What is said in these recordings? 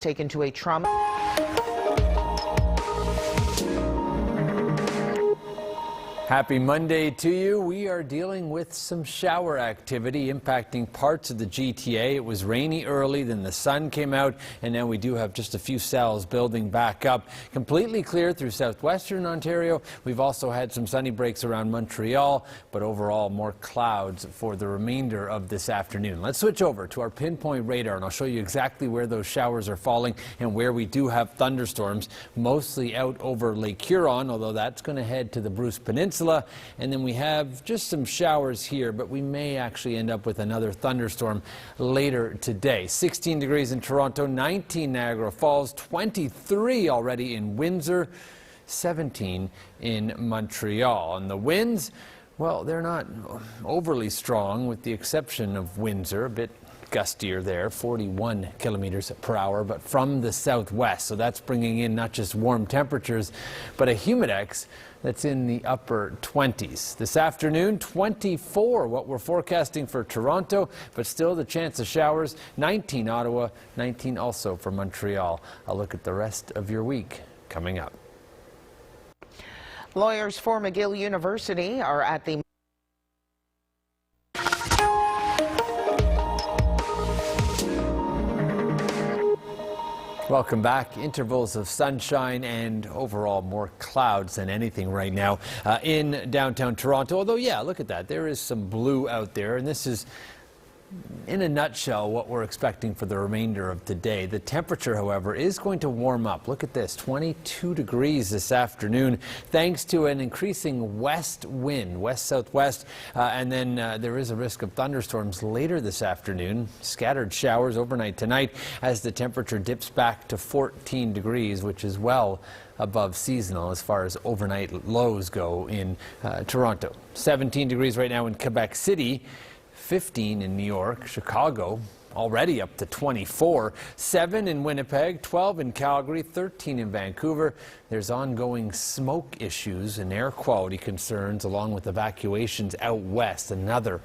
taken to a trauma. Happy Monday to you. We are dealing with some shower activity impacting parts of the GTA. It was rainy early, then the sun came out, and now we do have just a few cells building back up. Completely clear through southwestern Ontario. We've also had some sunny breaks around Montreal, but overall more clouds for the remainder of this afternoon. Let's switch over to our pinpoint radar, and I'll show you exactly where those showers are falling and where we do have thunderstorms, mostly out over Lake Huron, although that's going to head to the Bruce Peninsula. And then we have just some showers here, but we may actually end up with another thunderstorm later today. 16 degrees in Toronto, 19 Niagara Falls, 23 already in Windsor, 17 in Montreal. And the winds, well, they're not overly strong with the exception of Windsor, a bit gustier there, 41 kilometers per hour, but from the southwest. So that's bringing in not just warm temperatures, but a humidex that's in the upper 20s. This afternoon, 24, what we're forecasting for Toronto, but still the chance of showers, 19 Ottawa, 19 also for Montreal. I'll look at the rest of your week coming up. Lawyers for McGill University are at the Welcome back. Intervals of sunshine and overall more clouds than anything right now in downtown Toronto. Although, yeah, look at that. There is some blue out there, and this is, in a nutshell, what we're expecting for the remainder of today. The temperature, however, is going to warm up. Look at this, 22 degrees this afternoon, thanks to an increasing west wind, west-southwest, and then there is a risk of thunderstorms later this afternoon. Scattered showers overnight tonight as the temperature dips back to 14 degrees, which is well above seasonal as far as overnight lows go in Toronto. 17 degrees right now in Quebec City. 15 in New York, Chicago already up to 24, 7 in Winnipeg, 12 in Calgary, 13 in Vancouver. There's ongoing smoke issues and air quality concerns along with evacuations out west, another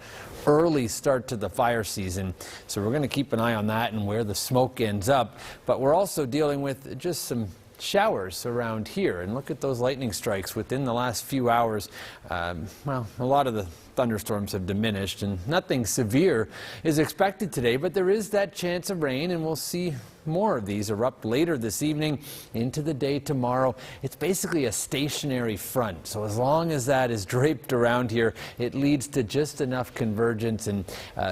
early start to the fire season. So we're going to keep an eye on that and where the smoke ends up, but we're also dealing with just some showers around here, and look at those lightning strikes within the last few hours. Well, a lot of the thunderstorms have diminished and nothing severe is expected today, but there is that chance of rain, and we'll see more of these erupt later this evening into the day tomorrow. It's basically a stationary front, so as long as that is draped around here, it leads to just enough convergence and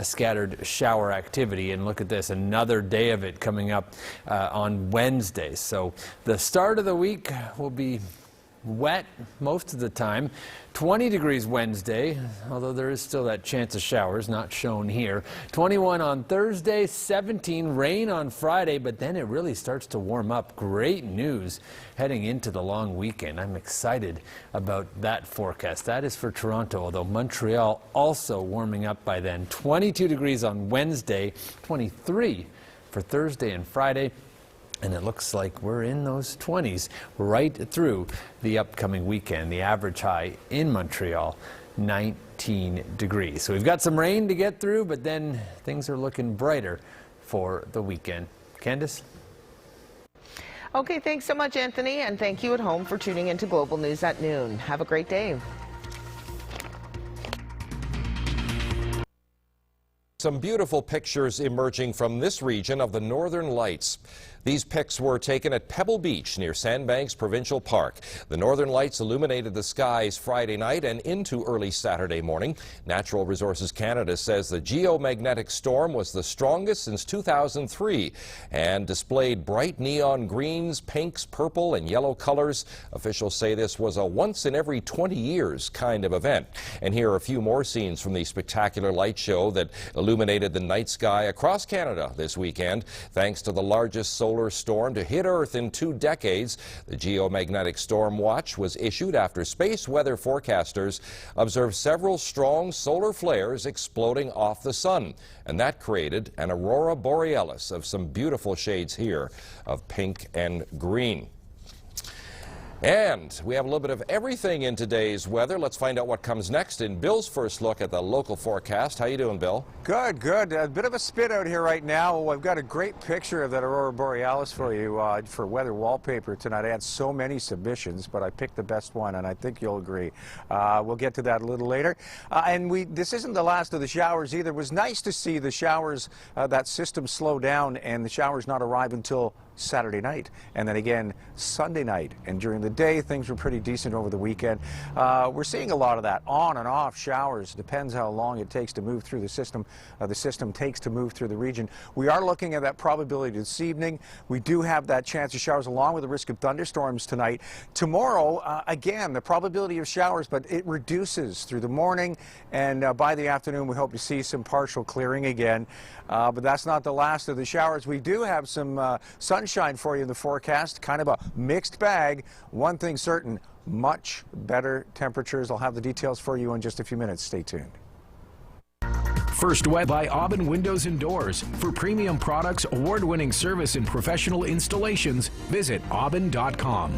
scattered shower activity. And look at this, another day of it coming up on Wednesday. So the start of the week will be wet most of the time. 20 degrees Wednesday, although there is still that chance of showers, not shown here. 21 on Thursday, 17 rain on Friday, but then it really starts to warm up. Great news heading into the long weekend. I'm excited about that forecast. That is for Toronto, although Montreal also warming up by then. 22 degrees on Wednesday, 23 for Thursday and Friday. And it looks like we're in those 20s right through the upcoming weekend. The average high in Montreal, 19 degrees. So we've got some rain to get through, but then things are looking brighter for the weekend. Candace? Okay, thanks so much, Anthony, and thank you at home for tuning into Global News at noon. Have a great day. Some beautiful pictures emerging from this region of the Northern Lights. These pics were taken at Pebble Beach near Sandbanks Provincial Park. The Northern Lights illuminated the skies Friday night and into early Saturday morning. Natural Resources Canada says the geomagnetic storm was the strongest since 2003 and displayed bright neon greens, pinks, purple, and yellow colors. Officials say this was a once in every 20 years kind of event. And here are a few more scenes from the spectacular light show that illuminated the night sky across Canada this weekend. Thanks to the largest solar storm to hit Earth in 2 decades, the geomagnetic storm watch was issued after space weather forecasters observed several strong solar flares exploding off the sun, and that created an aurora borealis of some beautiful shades here of pink and green. And we have a little bit of everything in today's weather. Let's find out what comes next in Bill's first look at the local forecast. How you doing, Bill? Good, good. A bit of a spit out here right now. I've got a great picture of that Aurora Borealis for you for weather wallpaper tonight. I had so many submissions, but I picked the best one, and I think you'll agree. We'll get to that a little later. This isn't the last of the showers either. It was nice to see the showers, that system slow down, and the showers not arrive until Saturday night, and then again Sunday night. And during the day, things were pretty decent over the weekend. We're seeing a lot of that on and off showers. Depends how long it takes to move through the system. The system takes to move through the region. We are looking at that probability this evening. We do have that chance of showers along with the risk of thunderstorms tonight. Tomorrow, again, the probability of showers, but it reduces through the morning, and by the afternoon we hope to see some partial clearing again. But that's not the last of the showers. We do have some sunshine for you in the forecast, kind of a mixed bag. One thing certain, much better temperatures. I'll have the details for you in just a few minutes. Stay tuned. First Wet by Aubin Windows and Doors. For premium products, award-winning service, and professional installations, visit aubin.com.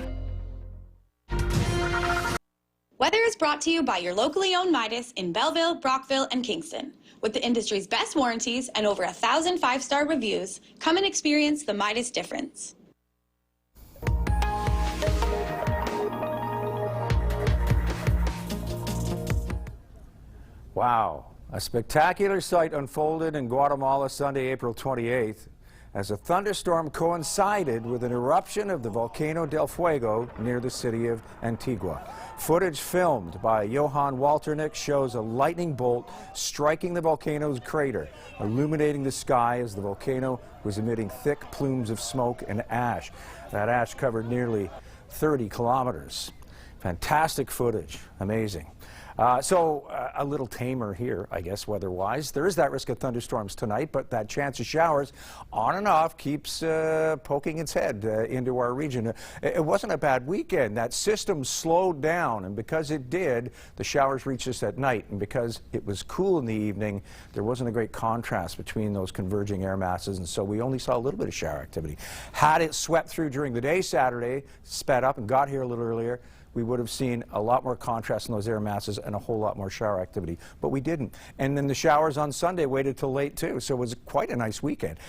Weather is brought to you by your locally owned Midas in Belleville, Brockville, and Kingston. With the industry's best warranties and over 1,000 five-star reviews, come and experience the Midas difference. Wow, a spectacular sight unfolded in Guatemala Sunday, April 28th, as a thunderstorm coincided with an eruption of the volcano del Fuego near the city of Antigua. Footage filmed by Johan Walternick shows a lightning bolt striking the volcano's crater, illuminating the sky as the volcano was emitting thick plumes of smoke and ash. That ash covered nearly 30 kilometers. Fantastic footage, amazing. A little tamer here, I guess, weather-wise. There is that risk of thunderstorms tonight, but that chance of showers on and off keeps poking its head into our region. It wasn't a bad weekend. That system slowed down, and because it did, the showers reached us at night. And because it was cool in the evening, there wasn't a great contrast between those converging air masses, and so we only saw a little bit of shower activity. Had it swept through during the day Saturday, sped up and got here a little earlier, we would have seen a lot more contrast in those air masses and a whole lot more shower activity. But we didn't. And then the showers on Sunday waited till late, too. So it was quite a nice weekend.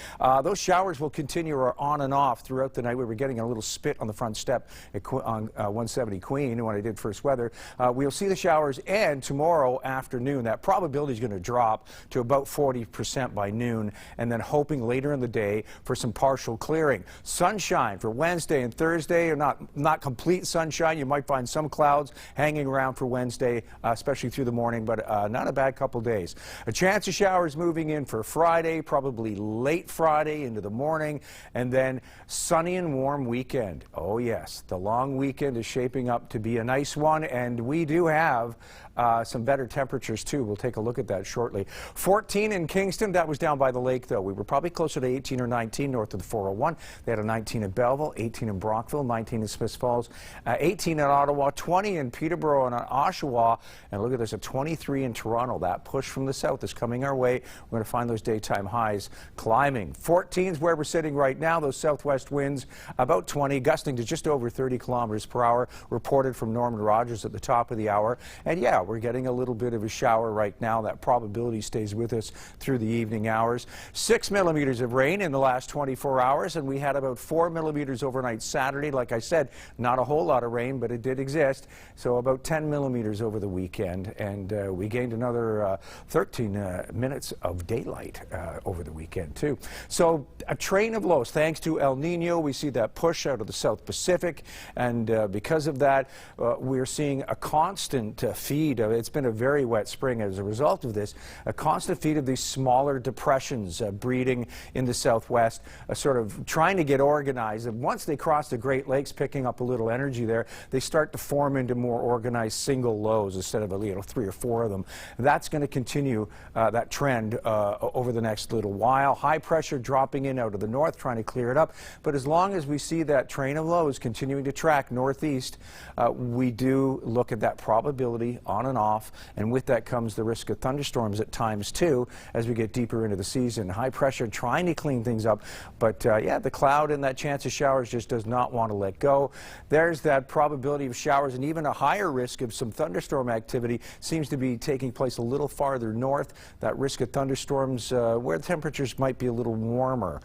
Those showers will continue on and off throughout the night. We were getting a little spit on the front step on 170 Queen when I did First Weather. We'll see the showers end tomorrow afternoon. That probability is going to drop to about 40% by noon, and then hoping later in the day for some partial clearing. Sunshine for Wednesday and Thursday, or not complete sunshine. You might find some clouds hanging around for Wednesday, especially through the morning, but not a bad couple days. A chance of showers moving in for Friday, probably late Friday into the morning, and then sunny and warm weekend. Oh yes, the long weekend is shaping up to be a nice one, and we do have some better temperatures too. We'll take a look at that shortly. 14 in Kingston. That was down by the lake, though. We were probably closer to 18 or 19 north of the 401. They had a 19 in Belleville, 18 in Brockville, 19 in Smiths Falls, 18 in Ottawa, 20 in Peterborough and Oshawa, and look at this, a 23 in Toronto. That push from the south is coming our way. We're going to find those daytime highs climbing. 14 is where we're sitting right now. Those southwest winds about 20, gusting to just over 30 kilometers per hour, reported from Norman Rogers at the top of the hour. And yeah, we're getting a little bit of a shower right now. That probability stays with us through the evening hours. 6 millimeters of rain in the last 24 hours, and we had about 4 millimeters overnight Saturday. Like I said, not a whole lot of rain, but it did exist. So about 10 millimeters over the weekend, and we gained another 13 minutes of daylight over the weekend too. So a train of lows. Thanks to El Nino, we see that push out of the South Pacific, and because of that, we're seeing a constant feed. It's been a very wet spring as a result of this. A constant feed of these smaller depressions breeding in the southwest, sort of trying to get organized. And once they cross the Great Lakes, picking up a little energy there, they start start to form into more organized single lows instead of 3 or 4 of them. That's going to continue that trend over the next little while. High pressure dropping in out of the north, trying to clear it up. But as long as we see that train of lows continuing to track northeast, we do look at that probability on and off, and with that comes the risk of thunderstorms at times too as we get deeper into the season. High pressure trying to clean things up, but yeah, the cloud and that chance of showers just does not want to let go. There's that probability of showers, and even a higher risk of some thunderstorm activity seems to be taking place a little farther north. That risk of thunderstorms where the temperatures might be a little warmer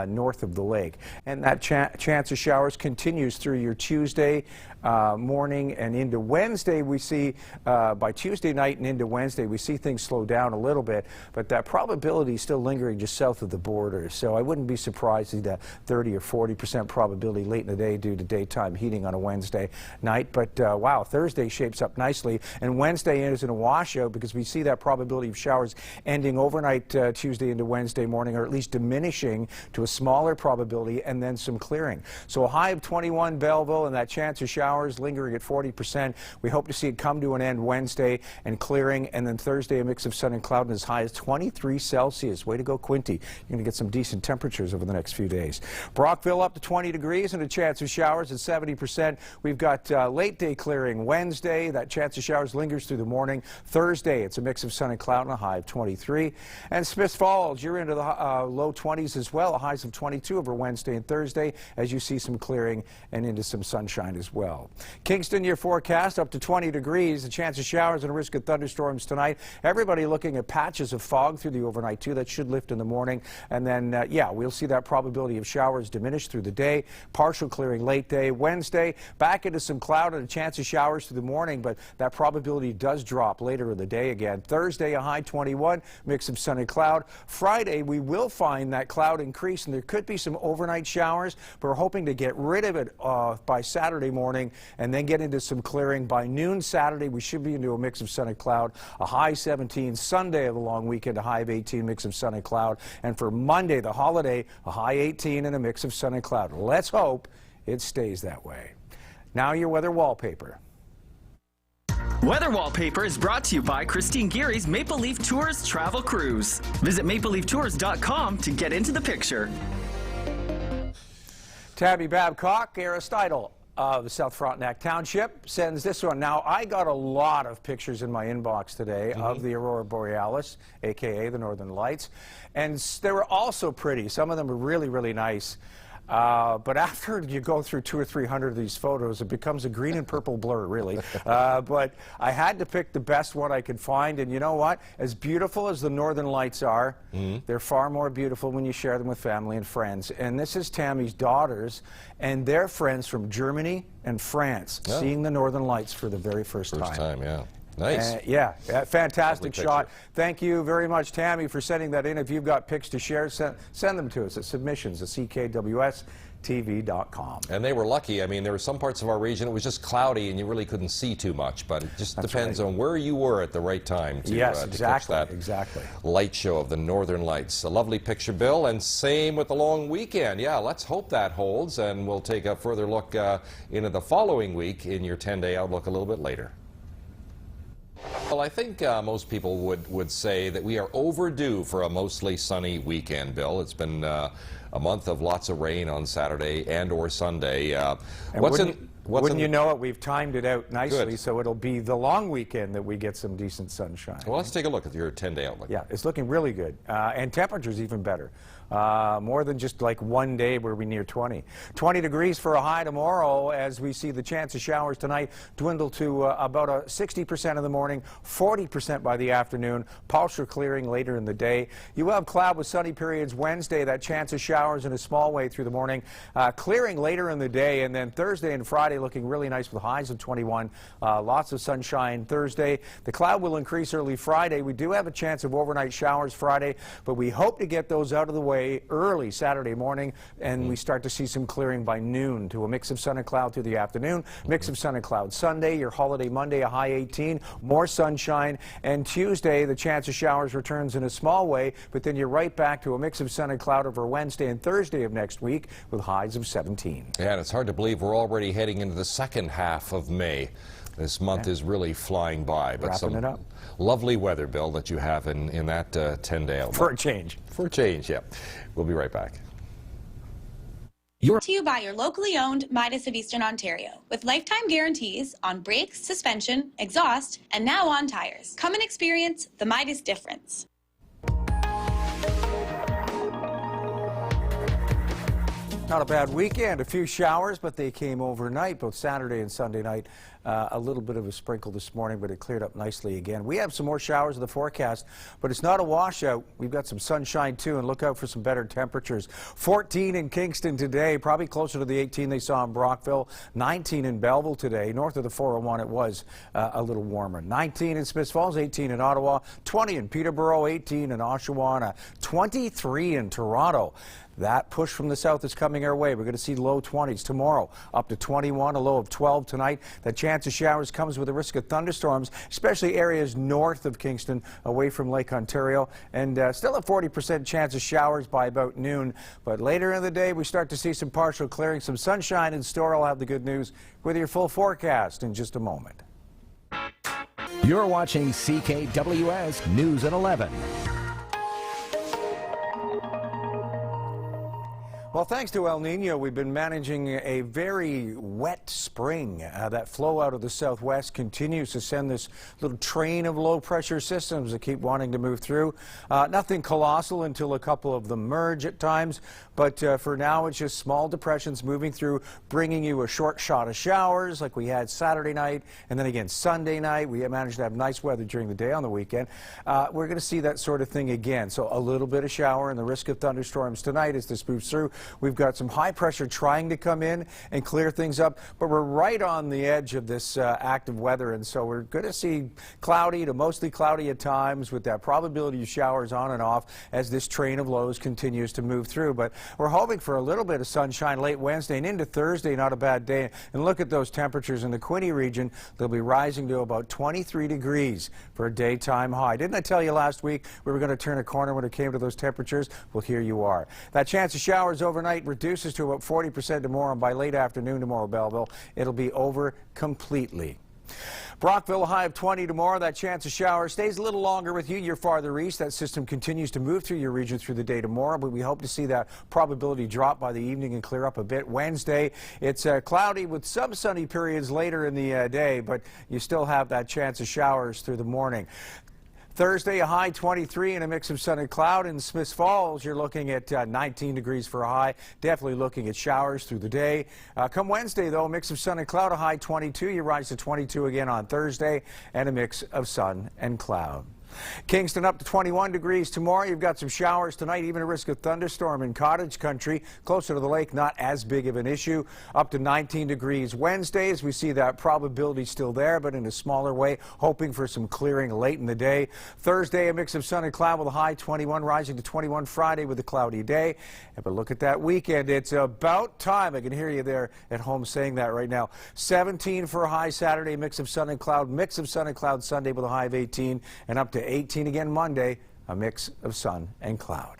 north of the lake. And that chance of showers continues through your Tuesday morning and into Wednesday. We see by Tuesday night and into Wednesday, we see things slow down a little bit, but that probability is still lingering just south of the border. So I wouldn't be surprised to see that 30 or 40% probability late in the day due to daytime heating on a Wednesday night. But wow, Thursday shapes up nicely, and Wednesday is in a washout because we see that probability of showers ending overnight Tuesday into Wednesday morning, or at least diminishing to a smaller probability, and then some clearing. So a high of 21 Belleville, and that chance of showers lingering at 40%. We hope to see it come to an end Wednesday and clearing, and then Thursday a mix of sun and cloud and as high as 23 Celsius. Way to go, Quinty. You're going to get some decent temperatures over the next few days. Brockville up to 20 degrees and a chance of showers at 70%. We've got late day clearing Wednesday. That chance of showers lingers through the morning. Thursday, it's a mix of sun and cloud and a high of 23. And Smiths Falls, you're into the low 20s as well, highs of 22 over Wednesday and Thursday, as you see some clearing and into some sunshine as well. Kingston, your forecast up to 20 degrees, a chance of showers and a risk of thunderstorms tonight. Everybody looking at patches of fog through the overnight too. That should lift in the morning, and then yeah, we'll see that probability of showers diminish through the day. Partial clearing late day. Wednesday, back into some cloud and a chance of showers through the morning, but that probability does drop later in the day again. Thursday, a high 21, mix of sun and cloud. Friday, we will find that cloud increase, and there could be some overnight showers, but we're hoping to get rid of it by Saturday morning and then get into some clearing. By noon Saturday, we should be into a mix of sun and cloud, a high 17. Sunday of the long weekend, a high of 18, mix of sun and cloud. And for Monday, the holiday, a high 18 and a mix of sun and cloud. Let's hope it stays that way. Now your weather wallpaper. Weather Wallpaper is brought to you by Christine Geary's Maple Leaf Tours Travel Cruise. Visit mapleleaftours.com to get into the picture. Tabby Babcock, Aristotle of South Frontenac Township, sends this one. Now, I got a lot of pictures in my inbox today of the Aurora Borealis, a.k.a. the Northern Lights, and they were also pretty. Some of them were really, really nice. But after you go through 200 or 300 of these photos, it becomes a green and purple blur, really. But I had to pick the best one I could find, and you know what? As beautiful as the Northern Lights are, they're far more beautiful when you share them with family and friends. And this is Tammy's daughters and their friends from Germany and France, seeing the Northern Lights for the very first time. First time, yeah. Nice. Yeah, fantastic shot. Thank you very much, Tammy, for sending that in. If you've got pics to share, send them to us at submissions@ckwstv.com. And they were lucky. I mean, there were some parts of our region it was just cloudy and you really couldn't see too much, but it just depends on where you were at the right time to, yes, to catch that light show of the Northern Lights. A lovely picture, Bill, and same with the long weekend. Yeah, let's hope that holds, and we'll take a further look into the following week in your 10-day outlook a little bit later. Well, I think most people would say that we are overdue for a mostly sunny weekend, Bill. It's been a month of lots of rain on Saturday and or Sunday. Wouldn't you know it, we've timed it out nicely, so it'll be the long weekend that we get some decent sunshine. Well, let's take a look at your 10-day outlook. Yeah, it's looking really good, and temperatures even better. More than just like one day where we near 20. 20 degrees for a high tomorrow, as we see the chance of showers tonight dwindle to about a 60% in the morning, 40% by the afternoon, partial clearing later in the day. You will have cloud with sunny periods Wednesday, that chance of showers in a small way through the morning, clearing later in the day, and then Thursday and Friday looking really nice with highs of 21, lots of sunshine Thursday. The cloud will increase early Friday. We do have a chance of overnight showers Friday, but we hope to get those out of the way away early Saturday morning, and we start to see some clearing by noon to a mix of sun and cloud through the afternoon. Mix of sun and cloud Sunday, your holiday Monday, a high 18, more sunshine, and Tuesday, the chance of showers returns in a small way, but then you're right back to a mix of sun and cloud over Wednesday and Thursday of next week with highs of 17. Yeah, and it's hard to believe we're already heading into the second half of May. This month is really flying by, but Wrapping some it up. lovely weather, Bill, that you have in that 10-day outlook. For a change. For a change, yeah. We'll be right back. Brought to you by your locally owned Midas of Eastern Ontario, with lifetime guarantees on brakes, suspension, exhaust, and now on tires. Come and experience the Midas difference. Not a bad weekend. A few showers, but they came overnight, both Saturday and Sunday night. A little bit of a sprinkle this morning, but it cleared up nicely again. We have some more showers in the forecast, but it's not a washout. We've got some sunshine, too, and look out for some better temperatures. 14 in Kingston today, probably closer to the 18 they saw in Brockville. 19 in Belleville today. North of the 401, it was a little warmer. 19 in Smiths Falls, 18 in Ottawa, 20 in Peterborough, 18 in Oshawa, 23 in Toronto. That push from the south is coming our way. We're going to see low 20s tomorrow, up to 21, a low of 12 tonight. That chance of showers comes with a risk of thunderstorms, especially areas north of Kingston, away from Lake Ontario. And still a 40% chance of showers by about noon. But later in the day, we start to see some partial clearing, some sunshine in store. I'll have the good news with your full forecast in just a moment. You're watching CKWS News at 11. Well, thanks to El Nino, we've been managing a very wet spring. That flow out of the southwest continues to send this little train of low-pressure systems that keep wanting to move through. Nothing colossal until a couple of them merge at times, but for now it's just small depressions moving through, bringing you a short shot of showers like we had Saturday night, and then again Sunday night. We managed to have nice weather during the day on the weekend. We're going to see that sort of thing again, so a little bit of shower and the risk of thunderstorms tonight as this moves through. We've got some high pressure trying to come in and clear things up, but we're right on the edge of this active weather, and so we're going to see cloudy to mostly cloudy at times with that probability of showers on and off as this train of lows continues to move through. But we're hoping for a little bit of sunshine late Wednesday and into Thursday. Not a bad day. And look at those temperatures in the Quinte region. They'll be rising to about 23 degrees for a daytime high. Didn't I tell you last week we were going to turn a corner when it came to those temperatures? Well, here you are. That chance of showers overnight reduces to about 40% tomorrow, and by late afternoon tomorrow, Belleville, it'll be over completely. Brockville, a high of 20 tomorrow. That chance of showers stays a little longer with you. You're farther east. That system continues to move through your region through the day tomorrow, but we hope to see that probability drop by the evening and clear up a bit. Wednesday, it's cloudy with some sunny periods later in the day, but you still have that chance of showers through the morning. Thursday, a high 23 and a mix of sun and cloud. In Smiths Falls, you're looking at 19 degrees for a high. Definitely looking at showers through the day. Come Wednesday, though, a mix of sun and cloud, a high 22. You rise to 22 again on Thursday, and a mix of sun and cloud. Kingston up to 21 degrees tomorrow. You've got some showers tonight, even a risk of thunderstorm in cottage country. Closer to the lake, not as big of an issue. Up to 19 degrees Wednesday as we see that probability still there, but in a smaller way, hoping for some clearing late in the day. Thursday, a mix of sun and cloud with a high 21, rising to 21 Friday with a cloudy day. But look at that weekend. It's about time. I can hear you there at home saying that right now. 17 for a high Saturday, mix of sun and cloud. Mix of sun and cloud Sunday with a high of 18, and up to 18 again Monday, a mix of sun and cloud.